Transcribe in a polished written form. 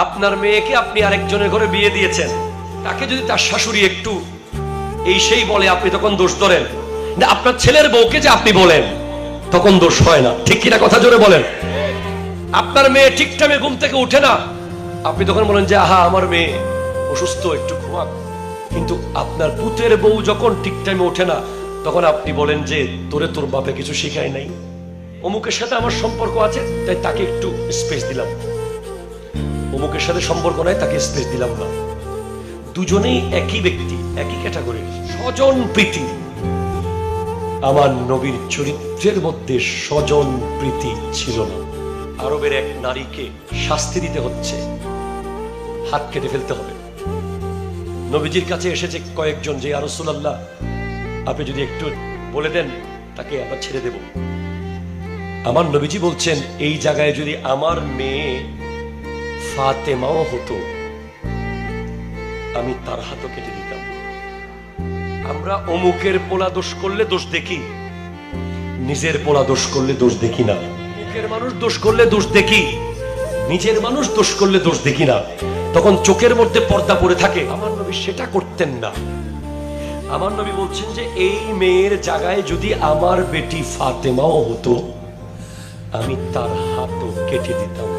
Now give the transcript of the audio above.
আপনার মেয়েকে আপনি আরেকজনের ঘরে বিয়ে দিয়েছেন, তাকে যদি তার শাশুড়ি একটু এই সেই বলে, আপনি তখন দোষ ধরেন। আপনার ছেলের বউকে যে আপনি বলেন, তখন দোষ হয় না। ঠিক কিনা কথা জোরে বলেন। আপনার মেয়ে ঠিক টাইমে ঘুম থেকে উঠে না, আপনি তখন বলেন যে আহা আমার মেয়ে অসুস্থ, একটু ঘুমাক। কিন্তু আপনার পুতের বউ যখন ঠিক টাইমে ওঠে না, তখন আপনি বলেন যে তোরে তোর বাপে কিছু শিখায় নাই, অমুকের সাথে আমার সম্পর্ক আছে তাই তাকে একটু স্পেস দিলাম, অমুকের সাথে সম্পর্ক নাই তাকে স্পেস দিলাম না। দুজনেই একই ব্যক্তি, একই ক্যাটাগরি, স্বজন প্রীতি। আমার নবীর চরিত্রের মধ্যে স্বজন প্রীতি ছিল না। আরবের এক নারীকে শাস্তি দিতে হচ্ছে, হাত কেটে ফেলতে হবে। নবীজির কাছে এসেছে কয়েকজন যে ইয়া রাসূলুল্লাহ, আপনি যদি একটু বলে দেন তাকে আবার ছেড়ে দেব। আমার নবীজি বলছেন, এই জায়গায় যদি আমার মেয়ে ফাতেমাও হতো, আমি তার হাতও কেটে দিতাম। আমরা অমুকের পোলা দোষ করলে দোষ দেখি, নিজের পোলা দোষ করলে দোষ দেখি না। অমুকের মানুষ দোষ করলে দোষ দেখি, নিজের মানুষ দোষ করলে দোষ দেখি না। তখন চোখের মধ্যে পর্দা পড়ে থাকে। আমার নবী সেটা করতেন না। আমার নবী বলছেন যে এই মেয়ের জায়গায় যদি আমার বেটি ফাতেমাও হতো, আমি তার হাতও কেটে দিতাম।